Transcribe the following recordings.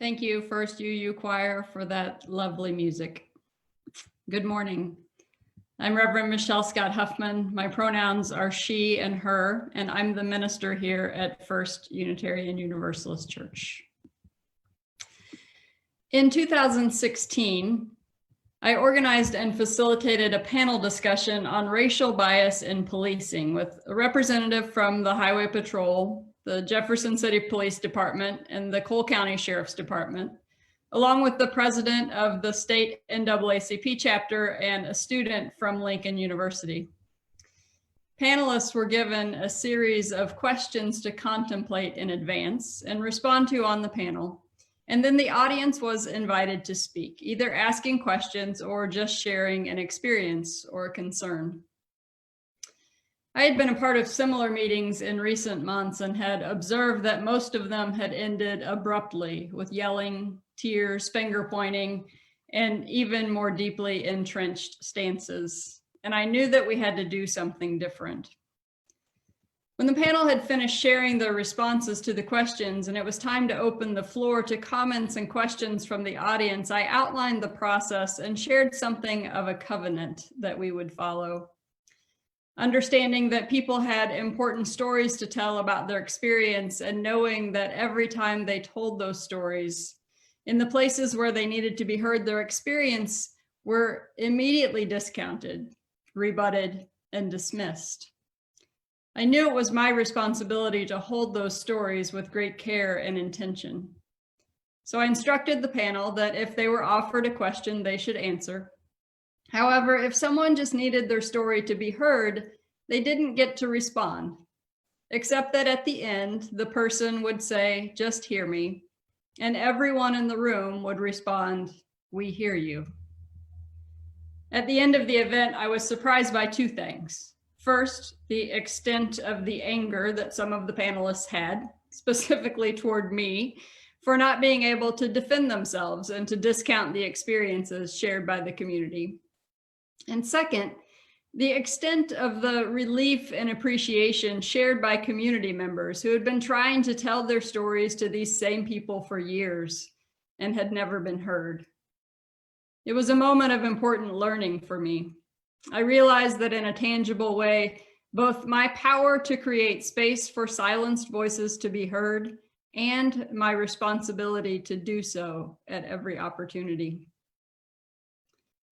Thank you, First UU Choir, for that lovely music. Good morning. I'm Reverend Michelle Scott-Huffman. My pronouns are she and her, and I'm the minister here at First Unitarian Universalist Church. In 2016, I organized and facilitated a panel discussion on racial bias in policing with a representative from the Highway Patrol, the Jefferson City Police Department, and the Cole County Sheriff's Department, along with the president of the state NAACP chapter and a student from Lincoln University. Panelists were given a series of questions to contemplate in advance and respond to on the panel. And then the audience was invited to speak, either asking questions or just sharing an experience or concern. I had been a part of similar meetings in recent months and had observed that most of them had ended abruptly with yelling, tears, finger pointing, and even more deeply entrenched stances. And I knew that we had to do something different. When the panel had finished sharing their responses to the questions and it was time to open the floor to comments and questions from the audience, I outlined the process and shared something of a covenant that we would follow. Understanding that people had important stories to tell about their experience and knowing that every time they told those stories, in the places where they needed to be heard, their experience were immediately discounted, rebutted, and dismissed. I knew it was my responsibility to hold those stories with great care and intention. So I instructed the panel that if they were offered a question, they should answer. However, if someone just needed their story to be heard, they didn't get to respond, except that at the end, the person would say, "Just hear me," and everyone in the room would respond, "We hear you." At the end of the event, I was surprised by two things. First, the extent of the anger that some of the panelists had, specifically toward me, for not being able to defend themselves and to discount the experiences shared by the community. And second, the extent of the relief and appreciation shared by community members who had been trying to tell their stories to these same people for years and had never been heard. It was a moment of important learning for me. I realized that in a tangible way, both my power to create space for silenced voices to be heard and my responsibility to do so at every opportunity.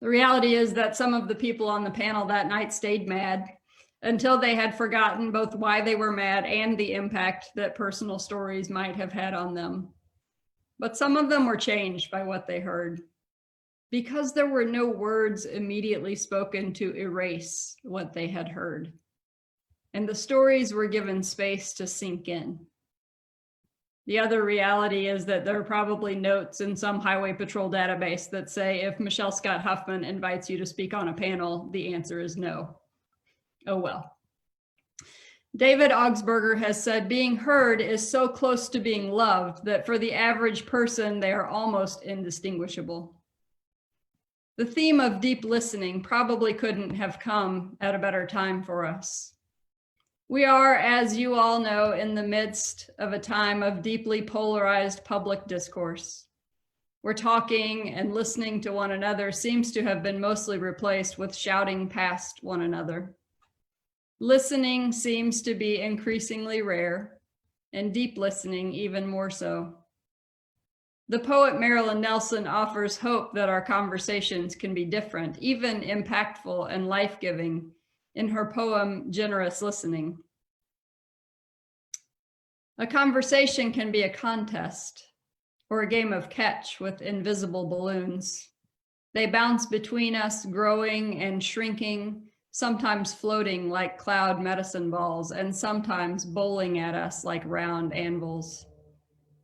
The reality is that some of the people on the panel that night stayed mad until they had forgotten both why they were mad and the impact that personal stories might have had on them. But some of them were changed by what they heard, because there were no words immediately spoken to erase what they had heard. And the stories were given space to sink in. The other reality is that there are probably notes in some Highway Patrol database that say if Michelle Scott-Huffman invites you to speak on a panel, the answer is no. Oh well. David Augsburger has said being heard is so close to being loved that for the average person, they are almost indistinguishable. The theme of deep listening probably couldn't have come at a better time for us. We are, as you all know, in the midst of a time of deeply polarized public discourse, where talking and listening to one another seems to have been mostly replaced with shouting past one another. Listening seems to be increasingly rare, and deep listening even more so. The poet Marilyn Nelson offers hope that our conversations can be different, even impactful and life-giving, in her poem, Generous Listening. A conversation can be a contest or a game of catch with invisible balloons. They bounce between us, growing and shrinking, sometimes floating like cloud medicine balls, and sometimes bowling at us like round anvils.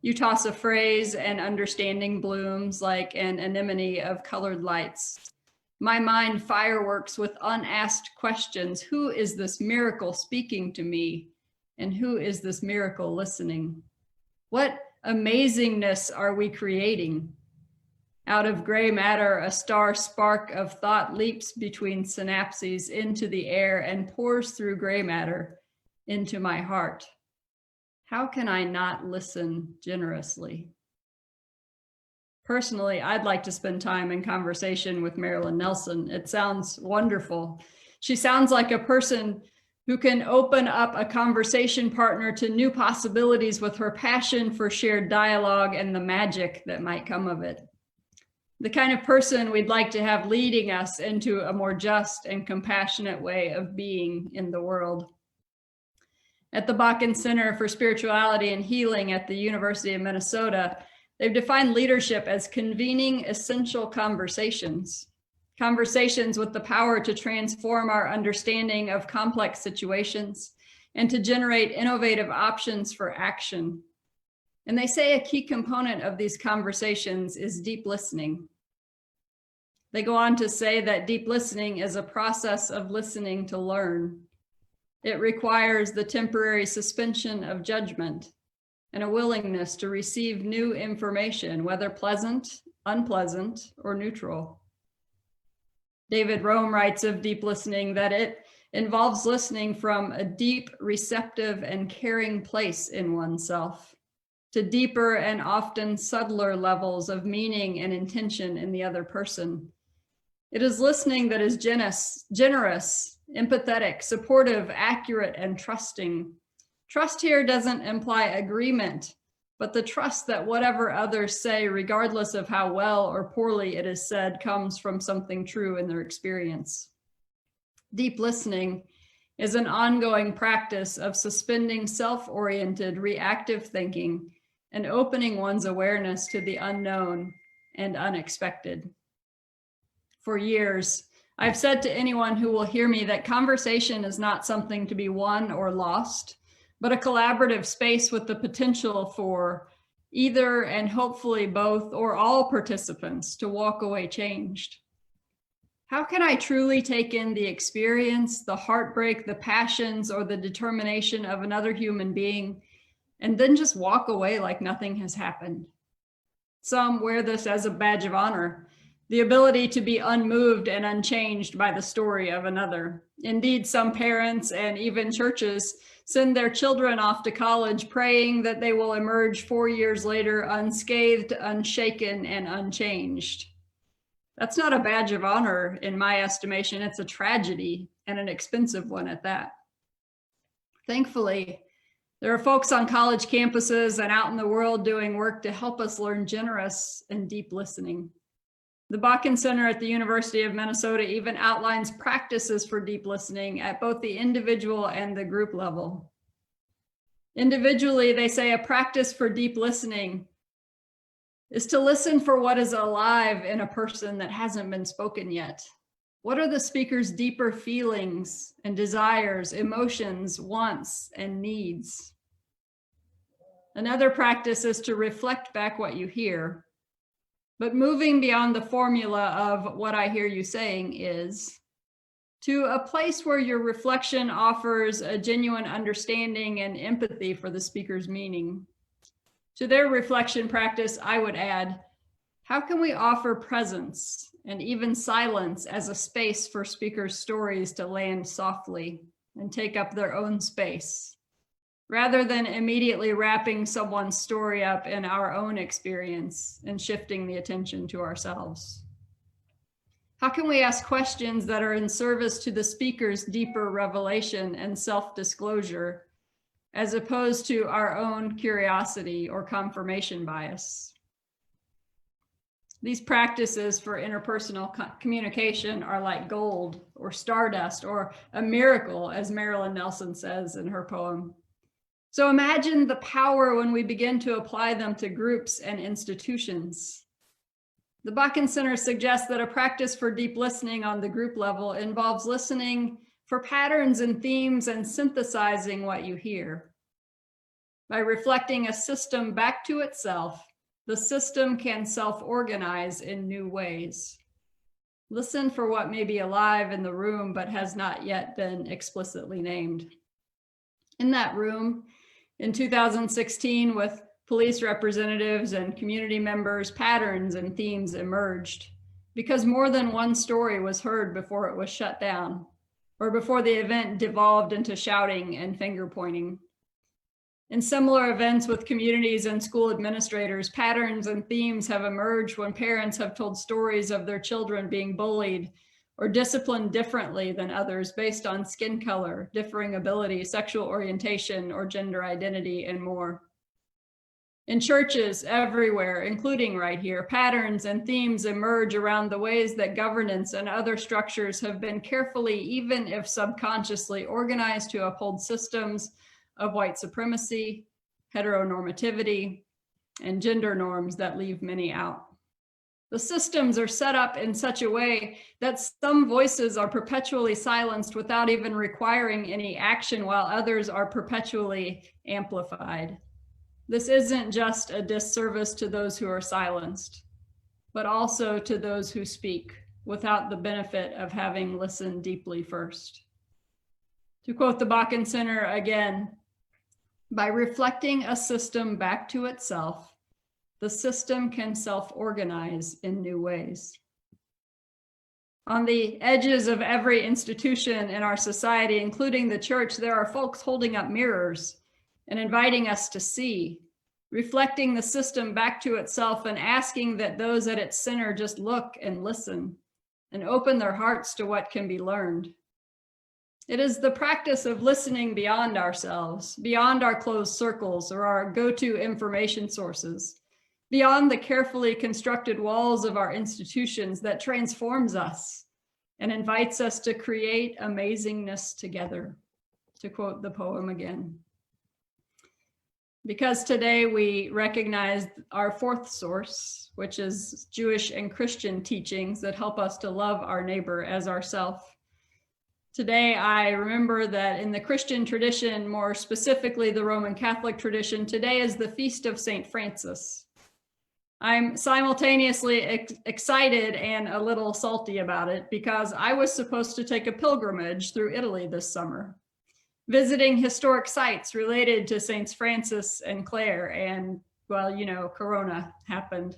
You toss a phrase and understanding blooms like an anemone of colored lights. My mind fireworks with unasked questions. Who is this miracle speaking to me? And who is this miracle listening? What amazingness are we creating? Out of gray matter, a star spark of thought leaps between synapses into the air and pours through gray matter into my heart. How can I not listen generously? Personally, I'd like to spend time in conversation with Marilyn Nelson. It sounds wonderful. She sounds like a person who can open up a conversation partner to new possibilities with her passion for shared dialogue and the magic that might come of it. The kind of person we'd like to have leading us into a more just and compassionate way of being in the world. At the Bakken Center for Spirituality and Healing at the University of Minnesota, they've defined leadership as convening essential conversations, conversations with the power to transform our understanding of complex situations and to generate innovative options for action. And they say a key component of these conversations is deep listening. They go on to say that deep listening is a process of listening to learn. It requires the temporary suspension of judgment and a willingness to receive new information, whether pleasant, unpleasant, or neutral. David Rome writes of deep listening that it involves listening from a deep, receptive, and caring place in oneself to deeper and often subtler levels of meaning and intention in the other person. It is listening that is generous, empathetic, supportive, accurate, and trusting. Trust here doesn't imply agreement, but the trust that whatever others say, regardless of how well or poorly it is said, comes from something true in their experience. Deep listening is an ongoing practice of suspending self-oriented, reactive thinking and opening one's awareness to the unknown and unexpected. For years, I've said to anyone who will hear me that conversation is not something to be won or lost, but a collaborative space with the potential for either and hopefully both or all participants to walk away changed. How can I truly take in the experience, the heartbreak, the passions, or the determination of another human being and then just walk away like nothing has happened? Some wear this as a badge of honor, the ability to be unmoved and unchanged by the story of another. Indeed, some parents and even churches send their children off to college praying that they will emerge 4 years later unscathed, unshaken, and unchanged. That's not a badge of honor in my estimation. It's a tragedy, and an expensive one at that. Thankfully, there are folks on college campuses and out in the world doing work to help us learn generous and deep listening. The Bakken Center at the University of Minnesota even outlines practices for deep listening at both the individual and the group level. Individually, they say a practice for deep listening is to listen for what is alive in a person that hasn't been spoken yet. What are the speaker's deeper feelings and desires, emotions, wants, and needs? Another practice is to reflect back what you hear. But moving beyond the formula of what I hear you saying is to a place where your reflection offers a genuine understanding and empathy for the speaker's meaning. To their reflection practice, I would add, how can we offer presence and even silence as a space for speakers' stories to land softly and take up their own space, rather than immediately wrapping someone's story up in our own experience and shifting the attention to ourselves? How can we ask questions that are in service to the speaker's deeper revelation and self-disclosure, as opposed to our own curiosity or confirmation bias? These practices for interpersonal communication are like gold or stardust or a miracle, as Marilyn Nelson says in her poem. So imagine the power when we begin to apply them to groups and institutions. The Bakken Center suggests that a practice for deep listening on the group level involves listening for patterns and themes and synthesizing what you hear. By reflecting a system back to itself, the system can self-organize in new ways. Listen for what may be alive in the room but has not yet been explicitly named. In that room, in 2016, with police representatives and community members, patterns and themes emerged because more than one story was heard before it was shut down or before the event devolved into shouting and finger pointing. In similar events with communities and school administrators, patterns and themes have emerged when parents have told stories of their children being bullied or disciplined differently than others based on skin color, differing ability, sexual orientation, or gender identity, and more. In churches everywhere, including right here, patterns and themes emerge around the ways that governance and other structures have been carefully, even if subconsciously, organized to uphold systems of white supremacy, heteronormativity, and gender norms that leave many out. The systems are set up in such a way that some voices are perpetually silenced without even requiring any action, while others are perpetually amplified. This isn't just a disservice to those who are silenced, but also to those who speak without the benefit of having listened deeply first. To quote the Bakken Center again, by reflecting a system back to itself, the system can self-organize in new ways. On the edges of every institution in our society, including the church, there are folks holding up mirrors and inviting us to see, reflecting the system back to itself and asking that those at its center just look and listen and open their hearts to what can be learned. It is the practice of listening beyond ourselves, beyond our closed circles or our go-to information sources, beyond the carefully constructed walls of our institutions that transforms us and invites us to create amazingness together, to quote the poem again. Because today we recognize our fourth source, which is Jewish and Christian teachings that help us to love our neighbor as ourself. Today, I remember that in the Christian tradition, more specifically the Roman Catholic tradition, today is the feast of St. Francis. I'm simultaneously excited and a little salty about it because I was supposed to take a pilgrimage through Italy this summer, visiting historic sites related to Saints Francis and Clare, and well, you know, Corona happened.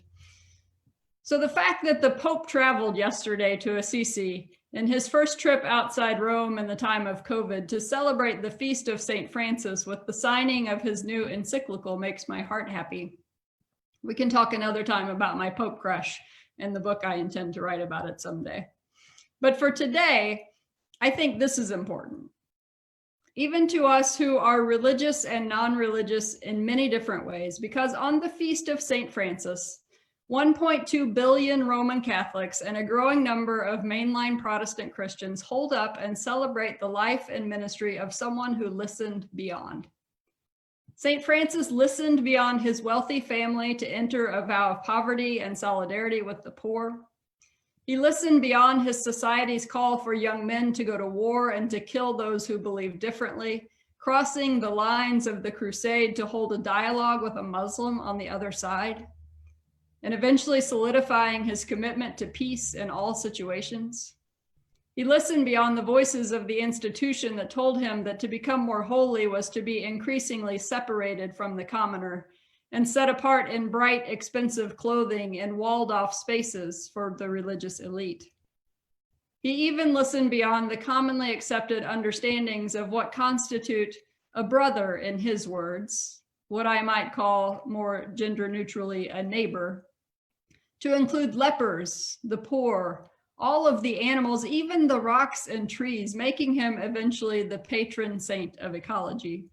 So the fact that the Pope traveled yesterday to Assisi in his first trip outside Rome in the time of COVID to celebrate the feast of St. Francis with the signing of his new encyclical makes my heart happy. We can talk another time about my Pope crush and the book I intend to write about it someday. But for today, I think this is important. Even to us who are religious and non-religious in many different ways, because on the feast of St. Francis, 1.2 billion Roman Catholics and a growing number of mainline Protestant Christians hold up and celebrate the life and ministry of someone who listened beyond. St. Francis listened beyond his wealthy family to enter a vow of poverty and solidarity with the poor. He listened beyond his society's call for young men to go to war and to kill those who believe differently, crossing the lines of the crusade to hold a dialogue with a Muslim on the other side, and eventually solidifying his commitment to peace in all situations. He listened beyond the voices of the institution that told him that to become more holy was to be increasingly separated from the commoner and set apart in bright, expensive clothing in walled-off spaces for the religious elite. He even listened beyond the commonly accepted understandings of what constitute a brother, in his words, what I might call more gender neutrally a neighbor, to include lepers, the poor, all of the animals, even the rocks and trees, making him eventually the patron saint of ecology.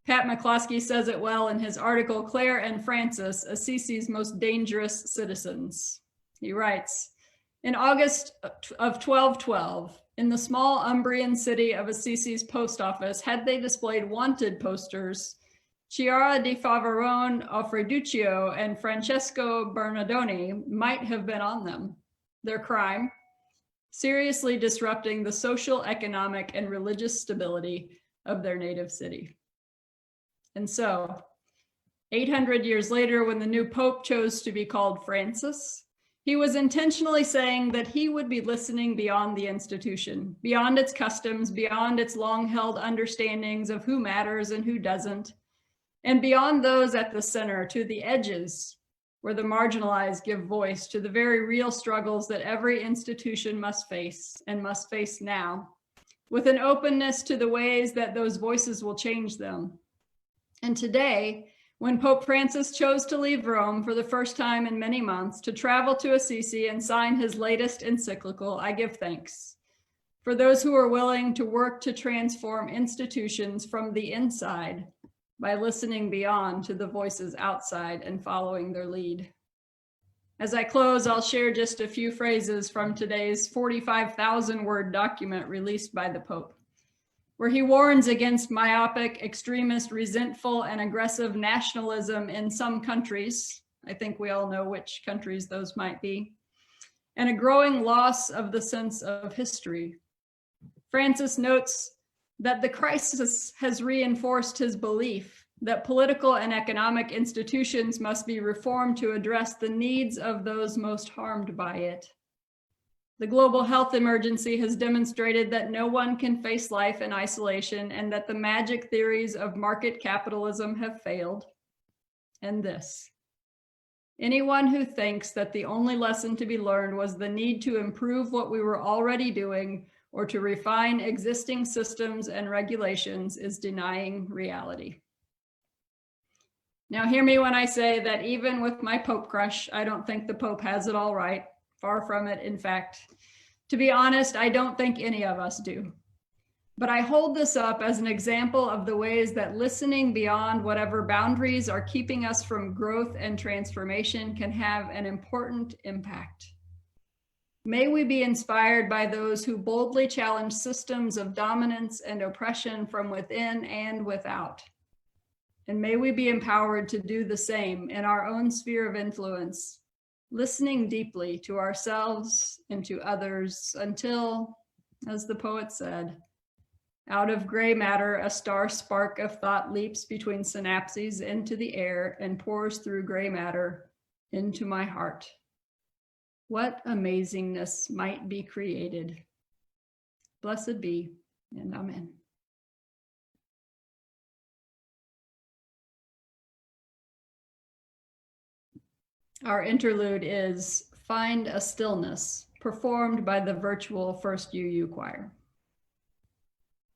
Pat McCloskey says it well in his article, Clare and Francis, Assisi's Most Dangerous Citizens. He writes, in August of 1212, in the small Umbrian city of Assisi's post office, had they displayed wanted posters, Chiara di Favarone, Offreduccio, and Francesco Bernardoni might have been on them. Their crime, seriously disrupting the social, economic, and religious stability of their native city. And so, 800 years later, when the new Pope chose to be called Francis, he was intentionally saying that he would be listening beyond the institution, beyond its customs, beyond its long-held understandings of who matters and who doesn't, and beyond those at the center, to the edges, where the marginalized give voice to the very real struggles that every institution must face, and must face now, with an openness to the ways that those voices will change them. And today, when Pope Francis chose to leave Rome for the first time in many months to travel to Assisi and sign his latest encyclical, I give thanks for those who are willing to work to transform institutions from the inside by listening beyond to the voices outside and following their lead. As I close, I'll share just a few phrases from today's 45,000-word document released by the Pope, where he warns against myopic, extremist, resentful, and aggressive nationalism in some countries. I think we all know which countries those might be, and a growing loss of the sense of history. Francis notes that the crisis has reinforced his belief that political and economic institutions must be reformed to address the needs of those most harmed by it. The global health emergency has demonstrated that no one can face life in isolation and that the magic theories of market capitalism have failed. And this: anyone who thinks that the only lesson to be learned was the need to improve what we were already doing or to refine existing systems and regulations is denying reality. Now, hear me when I say that even with my Pope crush, I don't think the Pope has it all right. Far from it, in fact. To be honest, I don't think any of us do. But I hold this up as an example of the ways that listening beyond whatever boundaries are keeping us from growth and transformation can have an important impact. May we be inspired by those who boldly challenge systems of dominance and oppression from within and without. And may we be empowered to do the same in our own sphere of influence, listening deeply to ourselves and to others until, as the poet said, out of gray matter, a star spark of thought leaps between synapses into the air and pours through gray matter into my heart. What amazingness might be created. Blessed be, and amen. Our interlude is Find a Stillness, performed by the virtual First UU Choir.